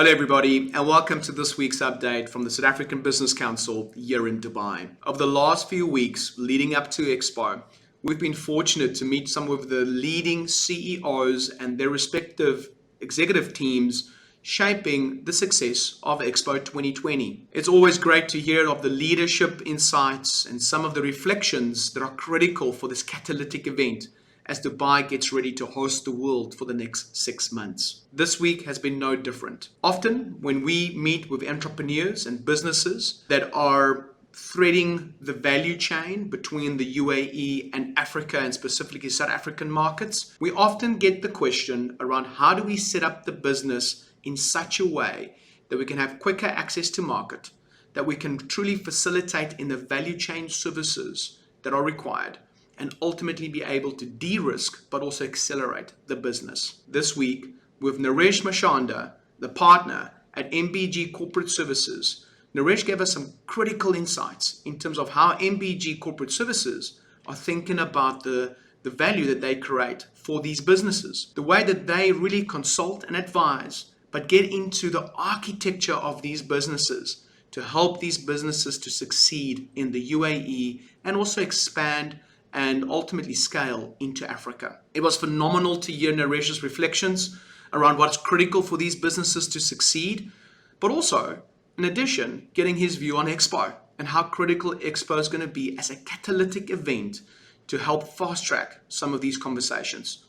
Hello, everybody, and welcome to this week's update from the South African Business Council here in Dubai. Over the last few weeks leading up to Expo, we've been fortunate to meet some of the leading CEOs and their respective executive teams shaping the success of Expo 2020. It's always great to hear of the leadership insights and some of the reflections that are critical for this catalytic event as Dubai gets ready to host the world for the next 6 months. This week has been no different. Often when we meet with entrepreneurs and businesses that are threading the value chain between the UAE and Africa, and specifically South African markets, we often get the question around how do we set up the business in such a way that we can have quicker access to market, that we can truly facilitate in the value chain services that are required, and ultimately be able to de-risk but also accelerate the business. This week, with Naresh Mashanda, the partner at MBG Corporate Services, Naresh gave us some critical insights in terms of how MBG Corporate Services are thinking about the value that they create for these businesses, the way that they really consult and advise, but get into the architecture of these businesses to help these businesses to succeed in the UAE and also expand and ultimately scale into Africa. It was phenomenal to hear Naresh's reflections around what's critical for these businesses to succeed, but also, in addition, getting his view on Expo and how critical Expo is going to be as a catalytic event to help fast track some of these conversations.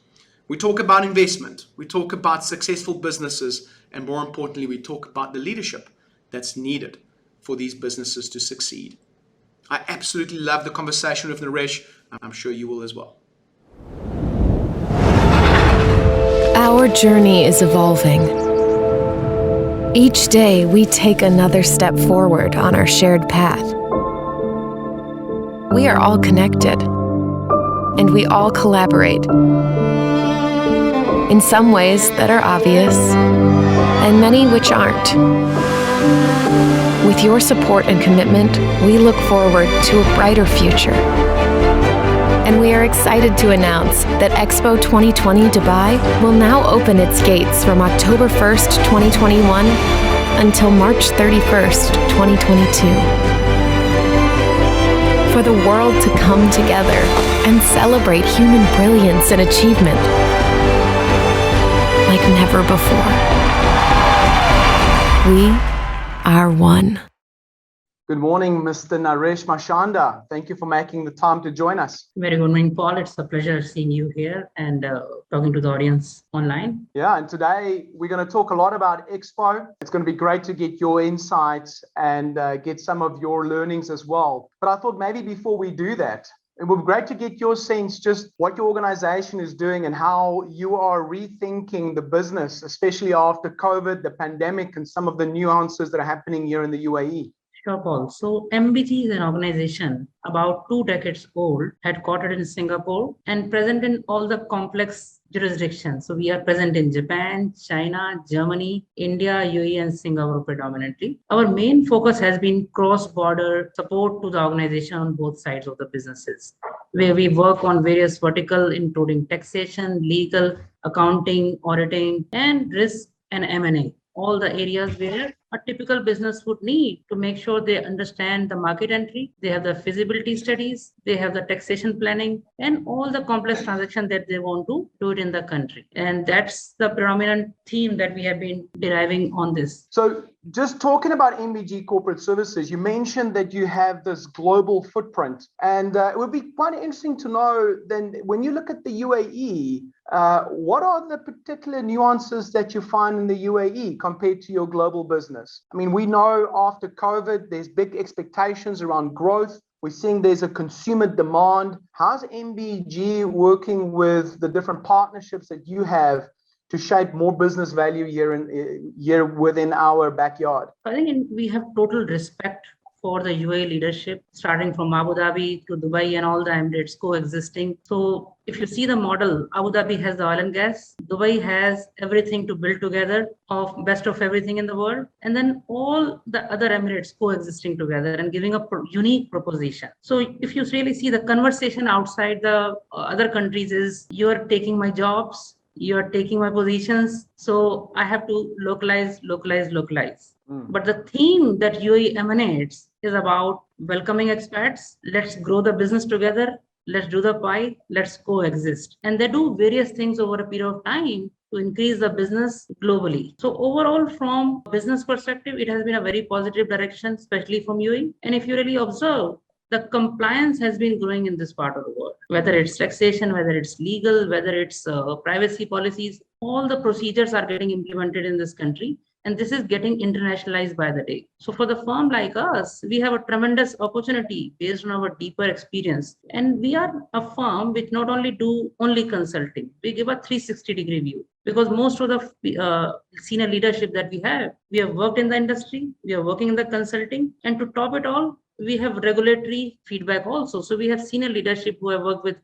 We talk about investment, we talk about successful businesses, and more importantly, we talk about the leadership that's needed for these businesses to succeed. I absolutely love the conversation with Naresh. I'm sure you will as well. Our journey is evolving. Each day, we take another step forward on our shared path. We are all connected, and we all collaborate. In some ways that are obvious, and many which aren't. With your support and commitment, we look forward to a brighter future. And we are excited to announce that Expo 2020 Dubai will now open its gates from October 1st, 2021 until March 31st, 2022. For the world to come together and celebrate human brilliance and achievement like never before. We are one. Good morning, Mr. Naresh Mashanda. Thank you for making the time to join us. Very good morning, Paul. It's a pleasure seeing you here and talking to the audience online. Yeah, and today we're going to talk a lot about Expo. It's going to be great to get your insights and get some of your learnings as well. But I thought maybe before we do that, it would be great to get your sense just what your organization is doing and how you are rethinking the business, especially after COVID, the pandemic, and some of the nuances that are happening here in the UAE. Sure, Paul. So MBG is an organization about 2 decades old, headquartered in Singapore and present in all the complex jurisdictions. So we are present in Japan, China, Germany, India, UAE, and Singapore predominantly. Our main focus has been cross-border support to the organization on both sides of the businesses, where we work on various verticals, including taxation, legal, accounting, auditing, and risk and M&A. All the areas where a typical business would need to make sure they understand the market entry, they have the feasibility studies, they have the taxation planning, and all the complex transactions that they want to do it in the country. And that's the predominant theme that we have been deriving on this. So just talking about MBG Corporate Services, you mentioned that you have this global footprint, and it would be quite interesting to know then when you look at the UAE, what are the particular nuances that you find in the UAE compared to your global business? I mean, we know after COVID, there's big expectations around growth. We're seeing there's a consumer demand. How's MBG working with the different partnerships that you have to shape more business value here within our backyard? I think we have total respect for the UAE leadership, starting from Abu Dhabi to Dubai and all the Emirates coexisting. So if you see the model, Abu Dhabi has the oil and gas, Dubai has everything to build together of best of everything in the world, and then all the other Emirates coexisting together and giving a unique proposition. So if you really see the conversation outside the other countries is, you're taking my jobs, you're taking my positions. So I have to localize. But the theme that UAE emanates is about welcoming expats. Let's grow the business together. Let's do the pie. Let's coexist. And they do various things over a period of time to increase the business globally. So overall, from business perspective, it has been a very positive direction, especially from UAE. And if you really observe, the compliance has been growing in this part of the world, whether it's taxation, whether it's legal, whether it's privacy policies, all the procedures are getting implemented in this country. And this is getting internationalized by the day. So for the firm like us, we have a tremendous opportunity based on our deeper experience. And we are a firm which not only do only consulting, we give a 360-degree view because most of the senior leadership that we have worked in the industry, we are working in the consulting, and to top it all, we have regulatory feedback also. So we have senior leadership who have worked with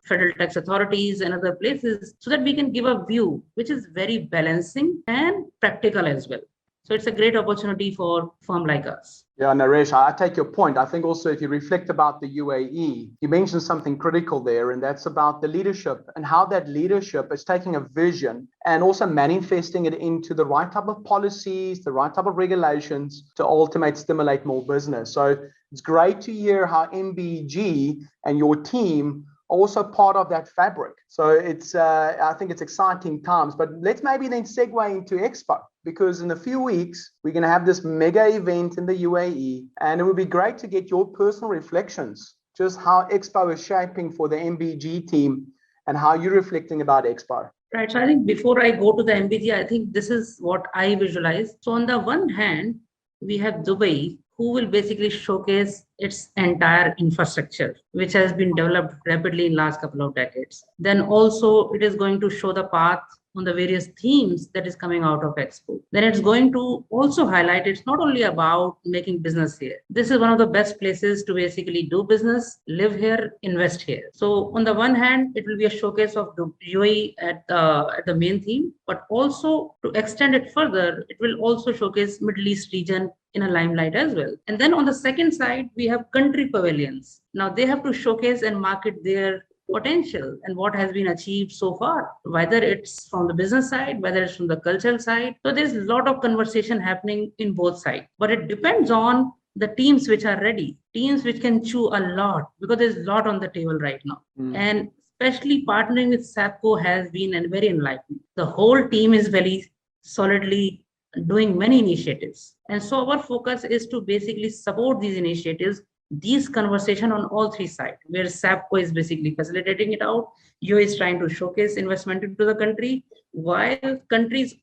federal tax authorities and other places so that we can give a view which is very balancing and practical as well. So it's a great opportunity for a firm like us. Yeah, Naresh, I take your point. I think also if you reflect about the UAE, you mentioned something critical there, and that's about the leadership and how that leadership is taking a vision and also manifesting it into the right type of policies, the right type of regulations to ultimately stimulate more business. So it's great to hear how MBG and your team also part of that fabric. So it's, I think it's exciting times, but let's maybe then segue into Expo, because in a few weeks, we're going to have this mega event in the UAE, and it would be great to get your personal reflections, just how Expo is shaping for the MBG team and how you're reflecting about Expo. Right. So I think before I go to the MBG, I think this is what I visualize. So on the one hand, we have Dubai, who will basically showcase its entire infrastructure, which has been developed rapidly in the last couple of decades. Then also it is going to show the path on the various themes that is coming out of Expo. Then it's going to also highlight it's not only about making business here. This is one of the best places to basically do business, live here, invest here. So on the one hand, it will be a showcase of the UAE at the main theme, but also to extend it further, it will also showcase Middle East region in a limelight as well. And then on the second side, we have country pavilions. Now they have to showcase and market their potential and what has been achieved so far, whether it's from the business side, whether it's from the cultural side. So there's a lot of conversation happening in both sides, but it depends on the teams which are ready, teams which can chew a lot, because there's a lot on the table right now. And especially partnering with SAPCO has been very enlightening. The whole team is very solidly doing many initiatives. And so our focus is to basically support these initiatives, these conversation on all three sides, where SAPCO is basically facilitating it out. UAE is trying to showcase investment into the country, while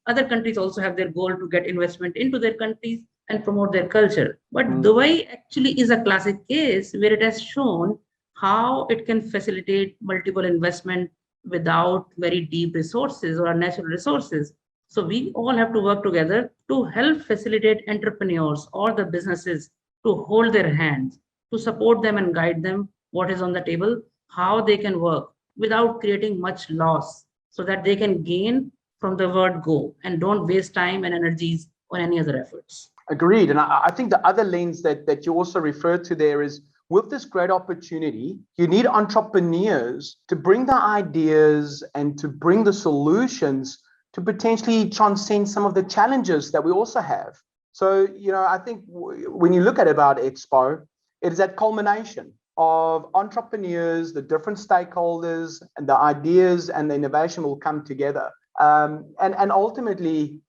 other countries also have their goal to get investment into their countries and promote their culture. But Dubai actually is a classic case where it has shown how it can facilitate multiple investment without very deep resources or natural resources. So we all have to work together to help facilitate entrepreneurs or the businesses to hold their hands, to support them and guide them what is on the table, how they can work without creating much loss so that they can gain from the word go and don't waste time and energies on any other efforts. Agreed. And I think the other lens that you also referred to there is, with this great opportunity, you need entrepreneurs to bring the ideas and to bring the solutions to potentially transcend some of the challenges that we also have. So, I think when you look at about Expo, it is that culmination of entrepreneurs, the different stakeholders, and the ideas and the innovation will come together. And ultimately,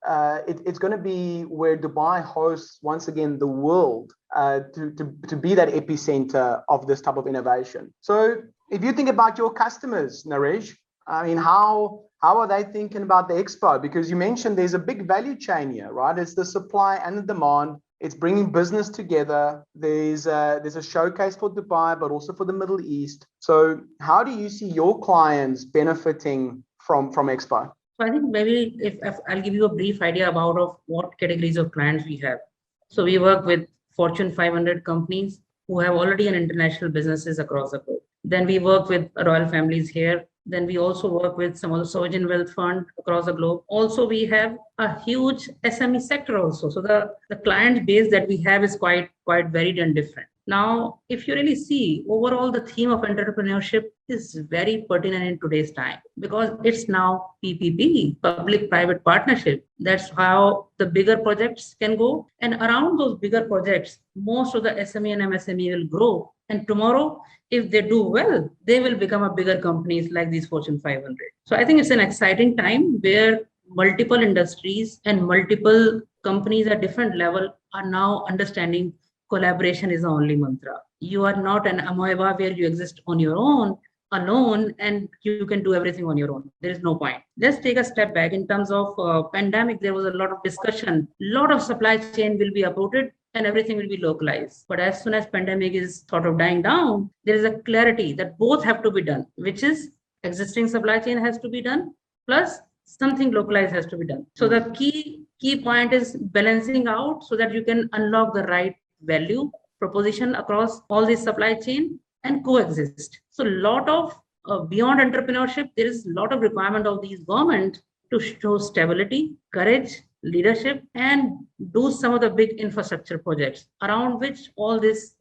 it's going to be where Dubai hosts, once again, the world to be that epicenter of this type of innovation. So if you think about your customers, Naresh, I mean, how are they thinking about the Expo? Because you mentioned there's a big value chain here, right? It's the supply and the demand. It's bringing business together. There's a showcase for Dubai, but also for the Middle East. So how do you see your clients benefiting from Expo? So I think maybe if I'll give you a brief idea about of what categories of clients we have. So we work with Fortune 500 companies who have already an international businesses across the globe. Then we work with royal families here. Then we also work with some of the sovereign wealth fund across the globe. Also, we have a huge SME sector also. So the client base that we have is quite varied and different. Now, if you really see overall, the theme of entrepreneurship is very pertinent in today's time because it's now PPP, public-private partnership. That's how the bigger projects can go. And around those bigger projects, most of the SME and MSME will grow. And tomorrow, if they do well, they will become a bigger companies like these Fortune 500. So I think it's an exciting time where multiple industries and multiple companies at different level are now understanding collaboration is the only mantra. You are not an amoeba where you exist on your own, alone, and you can do everything on your own. There is no point. Let's take a step back. In terms of pandemic, there was a lot of discussion. A lot of supply chain will be uprooted and everything will be localized. But as soon as pandemic is sort of dying down, there is a clarity that both have to be done, which is existing supply chain has to be done, plus something localized has to be done. So the key point is balancing out so that you can unlock the right value proposition across all this supply chain and coexist. So a lot of beyond entrepreneurship, there is a lot of requirement of these government to show stability, courage, leadership, and do some of the big infrastructure projects around which all this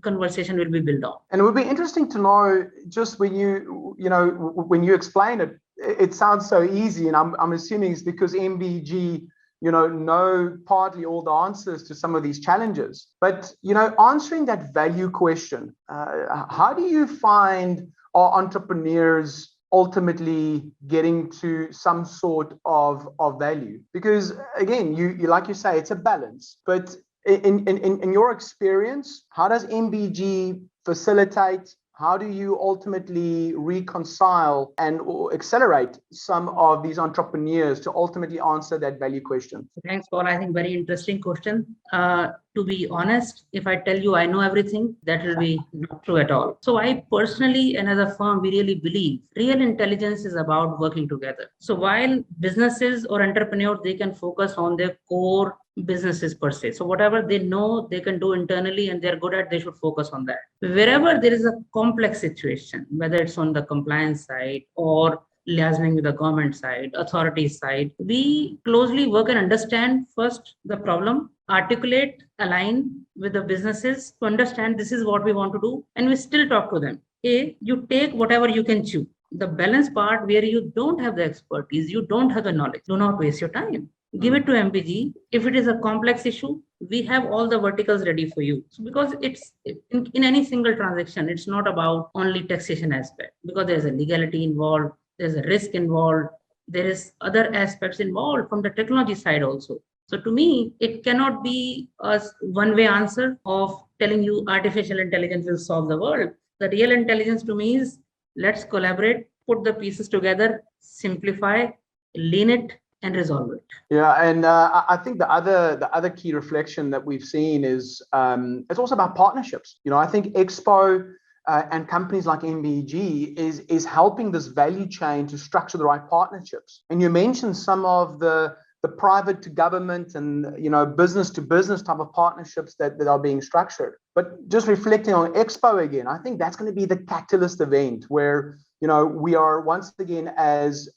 conversation will be built on. And it would be interesting to know, just when when you explain it, it sounds so easy, and I'm assuming it's because MBG know partly all the answers to some of these challenges. But, answering that value question, how do you find our entrepreneurs ultimately getting to some sort of value? Because again, you like you say, it's a balance. But in your experience, how does MBG facilitate? How do you ultimately reconcile and accelerate some of these entrepreneurs to ultimately answer that value question? Thanks, Paul. I think very interesting question. To be honest, if I tell you I know everything, that will be not true at all. So I personally and as a firm, we really believe real intelligence is about working together. So while businesses or entrepreneurs, they can focus on their core businesses per se. So whatever they know they can do internally and they're good at, they should focus on that. Wherever there is a complex situation, whether it's on the compliance side or liaising with the government side, authority side, we closely work and understand first the problem, articulate, align with the businesses to understand this is what we want to do, and we still talk to them. You take whatever you can chew. The balance part where you don't have the expertise, you don't have the knowledge, do not waste your time. Give it to MBG. If it is a complex issue, we have all the verticals ready for you. So because it's in any single transaction, it's not about only taxation aspect, because there's a legality involved, there's a risk involved, there is other aspects involved from the technology side also. So to me, it cannot be a one-way answer of telling you artificial intelligence will solve the world. The real intelligence to me is let's collaborate, put the pieces together, simplify, lean it, and resolve it. Yeah, and I think the other key reflection that we've seen is it's also about partnerships. I think Expo and companies like MBG is helping this value chain to structure the right partnerships. And you mentioned some of the private to government and business to business type of partnerships that are being structured. But just reflecting on Expo again, I think that's going to be the catalyst event where we are once again as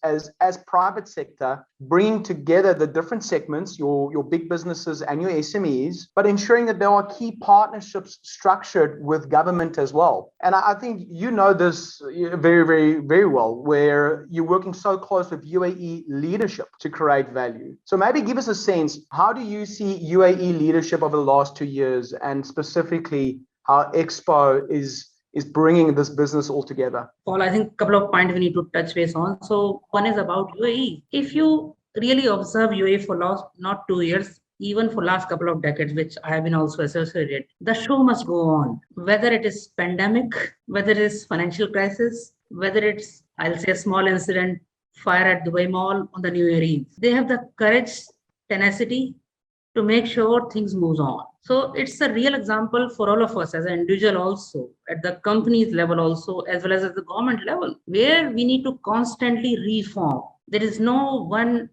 private sector bringing together the different segments, your big businesses and your SMEs, but ensuring that there are key partnerships structured with government as well. And I think this very, very, very well, where you're working so close with UAE leadership to create value. So maybe give us a sense, how do you see UAE leadership over the last 2 years, and specifically how Expo is bringing this business all together? Paul, I think a couple of points we need to touch base on. So one is about UAE. If you really observe UAE for last, not 2 years, even for last couple of decades, which I have been also associated, the show must go on. Whether it is pandemic, whether it is financial crisis, whether it's, I'll say, a small incident, fire at Dubai Mall on the New Year Eve. They have the courage, tenacity to make sure things moves on. So it's a real example for all of us as an individual also, at the company's level also, as well as at the government level, where we need to constantly reform. There is no one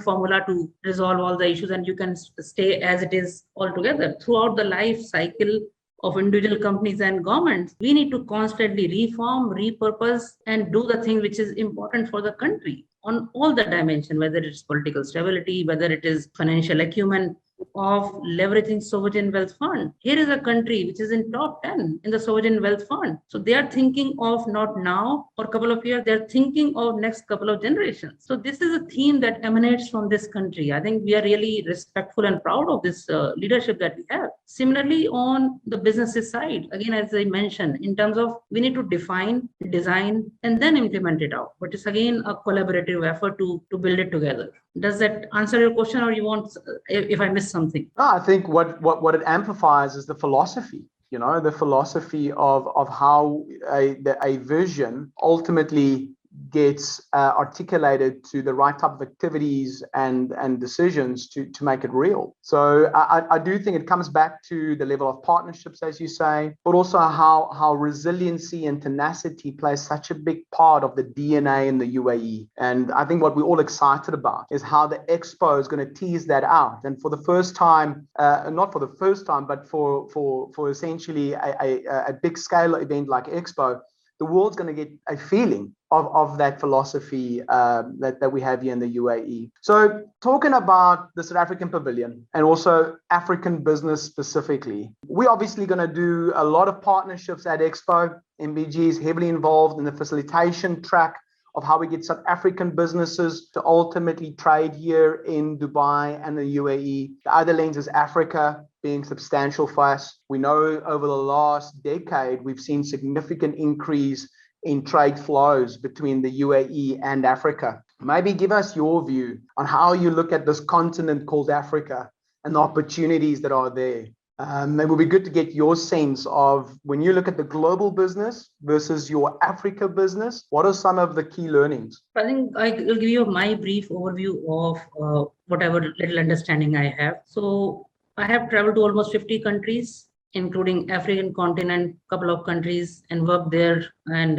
formula to resolve all the issues and you can stay as it is altogether. Throughout the life cycle of individual companies and governments, we need to constantly reform, repurpose, and do the thing which is important for the country on all the dimensions, whether it's political stability, whether it is financial acumen, of leveraging sovereign wealth fund. Here is a country which is in top 10 in the sovereign wealth fund. So they are thinking of not now or couple of years, they're thinking of next couple of generations. So this is a theme that emanates from this country. I think we are really respectful and proud of this leadership that we have. Similarly, on the businesses side, again, as I mentioned, in terms of we need to define, design, and then implement it out. But it's again a collaborative effort to build it together. Does that answer your question, or you want, if I missed something? No, I think what it amplifies is the philosophy. The philosophy of how a vision ultimately gets articulated to the right type of activities and decisions to make it real. So I do think it comes back to the level of partnerships, as you say, but also how resiliency and tenacity plays such a big part of the DNA in the UAE. And I think what we're all excited about is how the Expo is going to tease that out. And for the first time, not for the first time, but for essentially a big scale event like Expo, the world's going to get a feeling of that philosophy that we have here in the UAE. So talking about the South African Pavilion and also African business specifically, we're obviously going to do a lot of partnerships at Expo. MBG is heavily involved in the facilitation track of how we get South African businesses to ultimately trade here in Dubai and the UAE. The other lens is Africa being substantial for us. We know over the last decade, we've seen significant increase in trade flows between the UAE and Africa. Maybe give us your view on how you look at this continent called Africa and the opportunities that are there. It would be good to get your sense of when you look at the global business versus your Africa business, what are some of the key learnings? I think I will give you my brief overview of whatever little understanding I have. So I have traveled to almost 50 countries, including African continent, couple of countries, and worked there and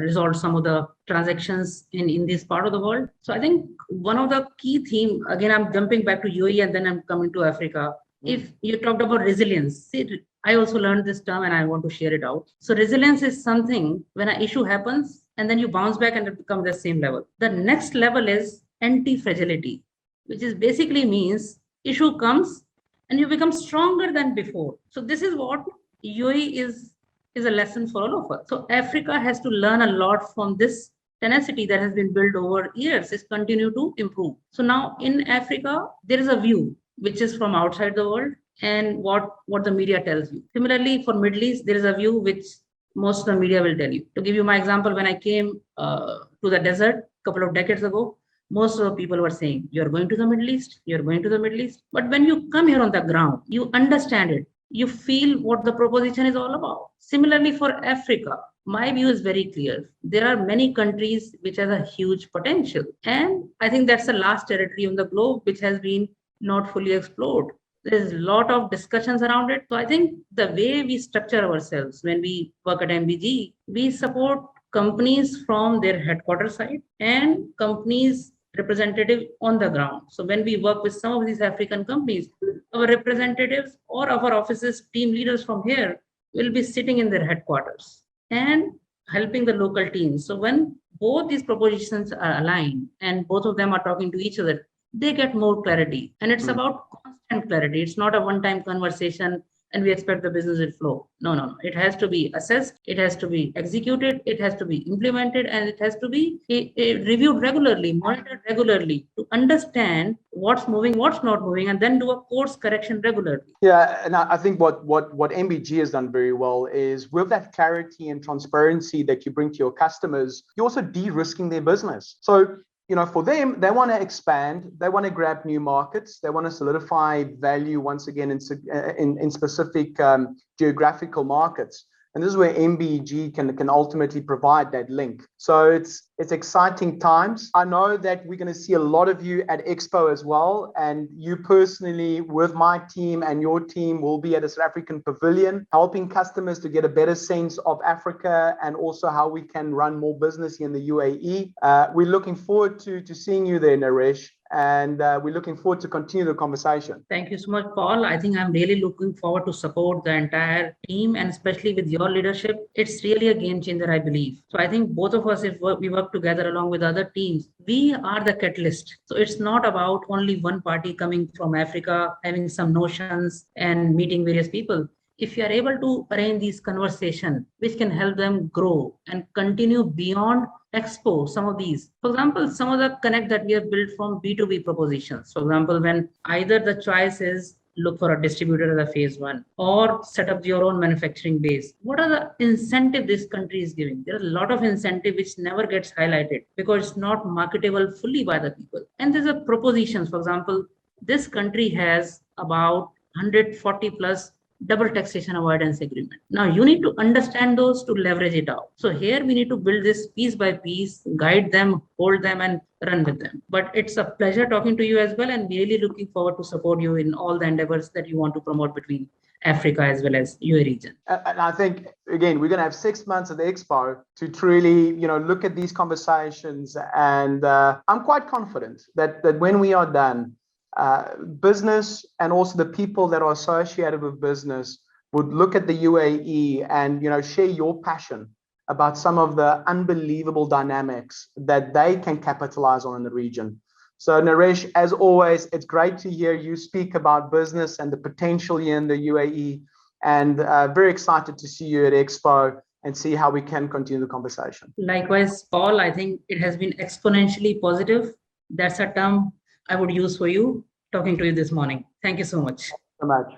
resolved some of the transactions in this part of the world. So I think one of the key theme, again, I'm jumping back to UAE and then I'm coming to Africa. If you talked about resilience, see, I also learned this term and I want to share it out. So resilience is something when an issue happens and then you bounce back and it becomes the same level. The next level is anti-fragility, which is basically means issue comes and you become stronger than before. So this is what UAE is a lesson for all of us. So Africa has to learn a lot from this tenacity that has been built over years, is continue to improve. So now in Africa, there is a view which is from outside the world and what the media tells you. Similarly, for Middle East, there is a view which most of the media will tell you. To give you my example, when I came to the desert a couple of decades ago, most of the people were saying, you're going to the Middle East, you're going to the Middle East. But when you come here on the ground, you understand it. You feel what the proposition is all about. Similarly, for Africa, my view is very clear. There are many countries which have a huge potential. And I think that's the last territory on the globe which has been not fully explored. There's a lot of discussions around it. So I think the way we structure ourselves when we work at MBG, we support companies from their headquarters side and companies representative on the ground. So when we work with some of these African companies, our representatives or our offices, team leaders from here will be sitting in their headquarters and helping the local teams. So when both these propositions are aligned and both of them are talking to each other, they get more clarity. And it's about constant clarity. It's not a one-time conversation and we expect the business will flow. No. It has to be assessed, it has to be executed, it has to be implemented, and it has to be reviewed regularly, monitored regularly to understand what's moving, what's not moving, and then do a course correction regularly. Yeah, and I think what MBG has done very well is with that clarity and transparency that you bring to your customers, you're also de-risking their business. So for them, they want to expand, they want to grab new markets, they want to solidify value once again in specific geographical markets. And this is where MBG can ultimately provide that link. So it's exciting times. I know that we're going to see a lot of you at Expo as well. And you personally, with my team and your team, will be at the South African Pavilion, helping customers to get a better sense of Africa and also how we can run more business here in the UAE. We're looking forward to seeing you there, Naresh. And we're looking forward to continue the conversation. Thank you so much, Paul. I think I'm really looking forward to support the entire team and especially with your leadership. It's really a game changer, I believe. So I think both of us, if we work work together along with other teams, we are the catalyst. So it's not about only one party coming from Africa, having some notions and meeting various people. If you are able to arrange these conversations, which can help them grow and continue beyond Expo, some of these. For example, some of the connect that we have built from B2B propositions. For example, when either the choice is look for a distributor as a phase one or set up your own manufacturing base. What are the incentive this country is giving? There are a lot of incentive which never gets highlighted because it's not marketable fully by the people. And there's a propositions. For example, this country has about 140 plus double taxation avoidance agreement. Now you need to understand those to leverage it out. So here we need to build this piece by piece, guide them, hold them and run with them. But it's a pleasure talking to you as well, and really looking forward to support you in all the endeavors that you want to promote between Africa as well as your region. And I think, again, we're going to have 6 months at the Expo to truly, look at these conversations. And I'm quite confident that when we are done, business and also the people that are associated with business would look at the UAE and share your passion about some of the unbelievable dynamics that they can capitalize on in the region. So Naresh, as always, it's great to hear you speak about business and the potential here in the UAE, and very excited to see you at Expo and see how we can continue the conversation. Likewise, Paul, I think it has been exponentially positive. That's a term I would use for you talking to you this morning. Thank you so much. So much.